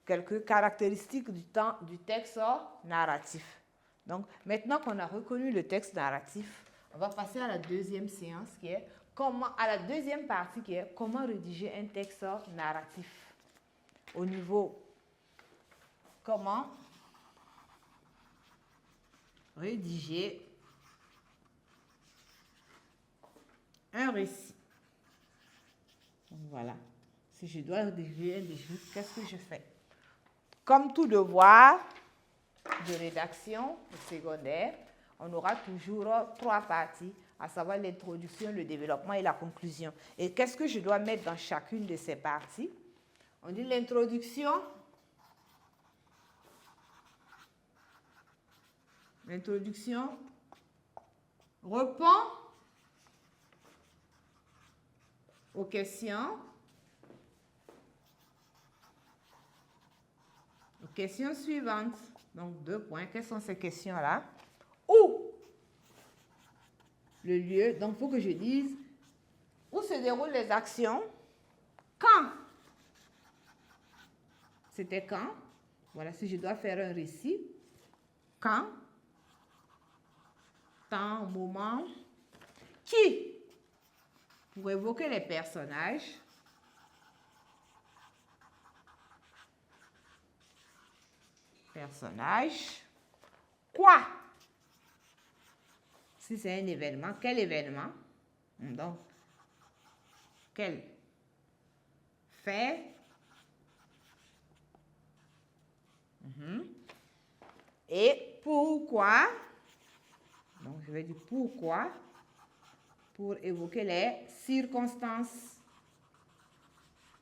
quelques caractéristiques du texte narratif. Donc, maintenant qu'on a reconnu le texte narratif, on va passer à la deuxième séance qui est à la deuxième partie qui est comment rédiger un texte narratif. Au niveau comment rédiger un récit. Donc, voilà. Si je dois rédiger un récit, qu'est-ce que je fais? Comme tout devoir de rédaction secondaire, on aura toujours 3 parties, à savoir l'introduction, le développement et la conclusion. Et qu'est-ce que je dois mettre dans chacune de ces parties? On dit l'introduction. L'introduction répond aux questions. Aux questions suivantes. Donc, 2 points. Quelles sont ces questions-là? Où? Le lieu. Donc, il faut que je dise où se déroulent les actions. Quand? C'était quand? Voilà, si je dois faire un récit. Quand? Temps, moment. Qui? Pour évoquer les personnages. Personnage. Quoi? Si c'est un événement, quel événement? Donc, quel fait? Et pourquoi? Donc, je vais dire pourquoi? Pour évoquer les circonstances.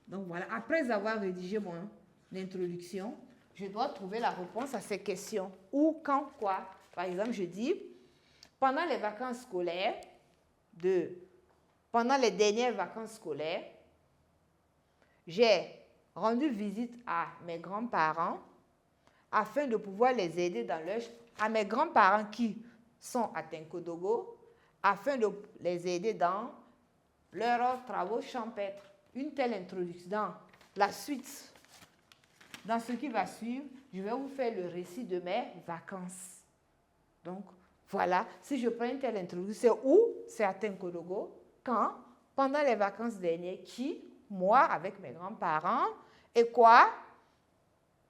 Donc, voilà. Après avoir rédigé mon introduction, je dois trouver la réponse à ces questions. Où, quand, quoi? Par exemple, je dis, pendant les vacances scolaires, pendant les dernières vacances scolaires, j'ai rendu visite à mes grands-parents afin de pouvoir les aider à mes grands-parents qui sont à Tenkodogo, afin de les aider dans leurs travaux champêtres. Une telle introduction. Dans la suite, dans ce qui va suivre, je vais vous faire le récit de mes vacances. Donc, voilà. Si je prends une telle introduction, c'est où? C'est à Tenkodogo. Quand? Pendant les vacances dernières. Qui? Moi, avec mes grands-parents. Et quoi?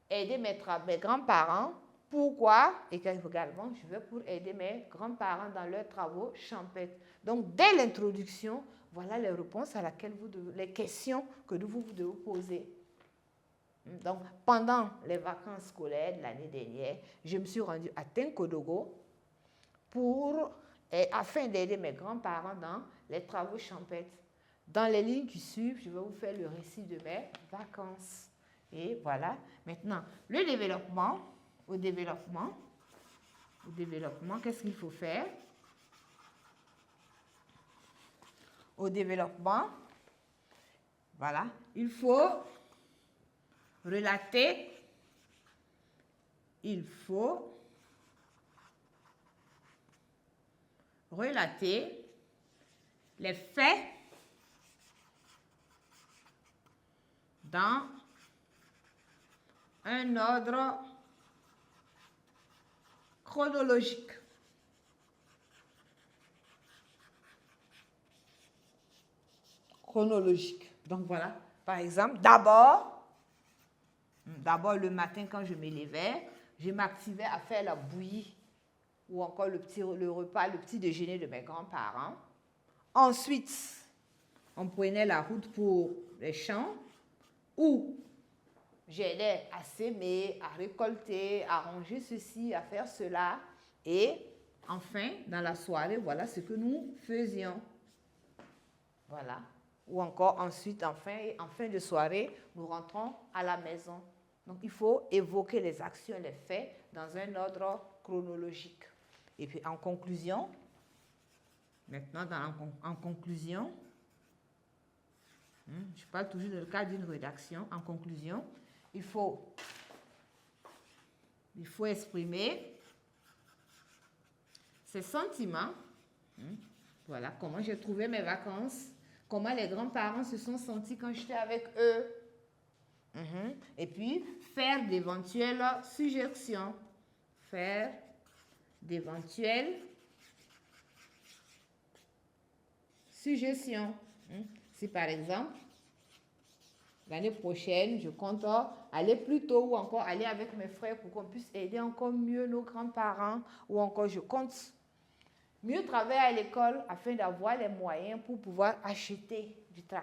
Aider mes grands-parents. Pourquoi? Et également, je vais pour aider mes grands-parents dans leurs travaux champêtres. Donc, dès l'introduction, voilà les réponses à les questions que vous devez poser. Donc, pendant les vacances scolaires de l'année dernière, je me suis rendue à Tenkodogo afin d'aider mes grands-parents dans les travaux champêtres. Dans les lignes qui suivent, je vais vous faire le récit de mes vacances. Et voilà. Maintenant, le développement. Au développement, qu'est-ce qu'il faut faire? Au développement, voilà, il faut relater les faits dans un ordre chronologique. Donc voilà, par exemple, d'abord le matin quand je me levais, je m'activais à faire la bouillie ou encore le petit déjeuner de mes grands-parents. Ensuite, on prenait la route pour les champs où j'aidais à s'aimer, à récolter, à ranger ceci, à faire cela. Et enfin, dans la soirée, voilà ce que nous faisions. Voilà. Ou encore ensuite, en fin de soirée, nous rentrons à la maison. Donc, il faut évoquer les actions, les faits dans un ordre chronologique. Et puis, en conclusion, en conclusion, je parle toujours dans le cadre d'une rédaction. En conclusion, il faut exprimer ses sentiments. Voilà, comment j'ai trouvé mes vacances, comment les grands-parents se sont sentis quand j'étais avec eux. Et puis, faire d'éventuelles suggestions. Faire d'éventuelles suggestions. Si par exemple, l'année prochaine, je compte aller plus tôt ou encore aller avec mes frères pour qu'on puisse aider encore mieux nos grands-parents, ou encore je compte mieux travailler à l'école afin d'avoir les moyens pour pouvoir acheter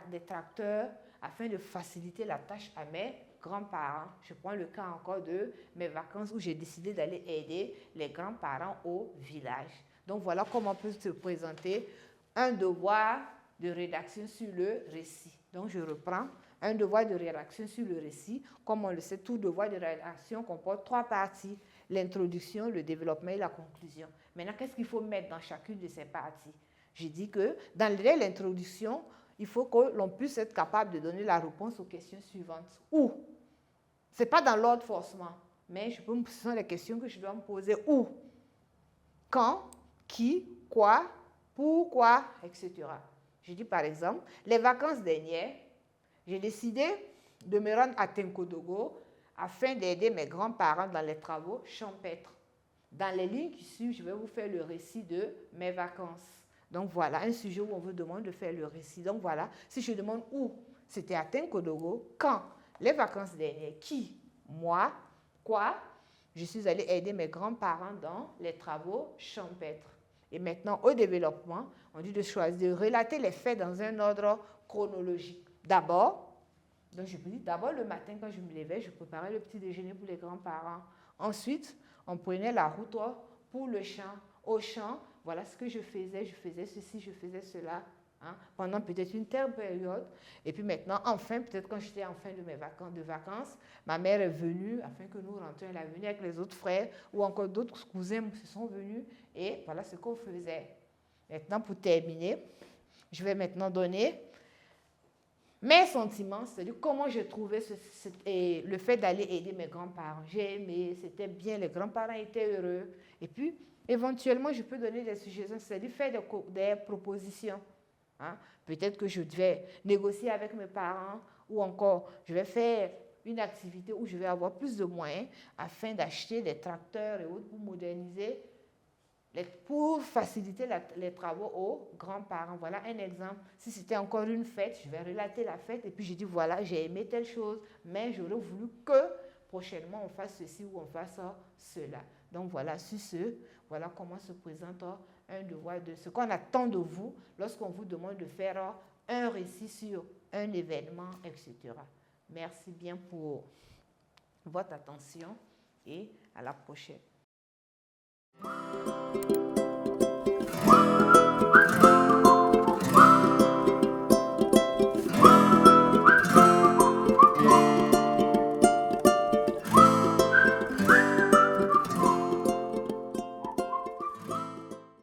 des tracteurs afin de faciliter la tâche à mes grands-parents. Je prends le cas encore de mes vacances où j'ai décidé d'aller aider les grands-parents au village. Donc voilà comment peut se présenter un devoir de rédaction sur le récit. Donc je reprends. Un devoir de rédaction sur le récit. Comme on le sait, tout devoir de rédaction comporte 3 parties. L'introduction, le développement et la conclusion. Maintenant, qu'est-ce qu'il faut mettre dans chacune de ces parties? J'ai dit que dans l'introduction, il faut que l'on puisse être capable de donner la réponse aux questions suivantes. Où? Ce n'est pas dans l'ordre forcément, mais ce sont les questions que je dois me poser. Où? Quand? Qui? Quoi? Pourquoi? Etc. Je dis par exemple, les vacances dernières, j'ai décidé de me rendre à Tenkodogo afin d'aider mes grands-parents dans les travaux champêtres. Dans les lignes qui suivent, je vais vous faire le récit de mes vacances. Donc voilà, un sujet où on vous demande de faire le récit. Donc voilà, si je demande où, c'était à Tenkodogo. Quand? Les vacances dernières. Qui? Moi. Quoi? Je suis allée aider mes grands-parents dans les travaux champêtres. Et maintenant, au développement, on dit de choisir, de relater les faits dans un ordre chronologique. D'abord, donc je me dis, d'abord le matin quand je me levais, je préparais le petit déjeuner pour les grands-parents. Ensuite, on prenait la route pour le champ. Au champ, voilà ce que je faisais ceci, je faisais cela, pendant peut-être une telle période. Et puis maintenant, enfin, peut-être quand j'étais en fin de mes vacances, ma mère est venue afin que nous rentrions. Elle est venue avec les autres frères ou encore d'autres cousins se sont venus et voilà ce qu'on faisait. Maintenant, pour terminer, je vais maintenant donner mes sentiments, c'est-à-dire comment j'ai trouvé le fait d'aller aider mes grands-parents. J'ai aimé, c'était bien, les grands-parents étaient heureux. Et puis, éventuellement, je peux donner des suggestions, c'est-à-dire faire des propositions. Peut-être que je devais négocier avec mes parents ou encore, je vais faire une activité où je vais avoir plus de moyens afin d'acheter des tracteurs et autres pour moderniser, pour faciliter les travaux aux grands-parents. Voilà un exemple. Si c'était encore une fête, je vais relater la fête et puis je dis voilà, j'ai aimé telle chose, mais j'aurais voulu que prochainement on fasse ceci ou on fasse cela. Donc voilà, sur ce, voilà comment se présente un devoir de ce qu'on attend de vous lorsqu'on vous demande de faire un récit sur un événement, etc. Merci bien pour votre attention et à la prochaine.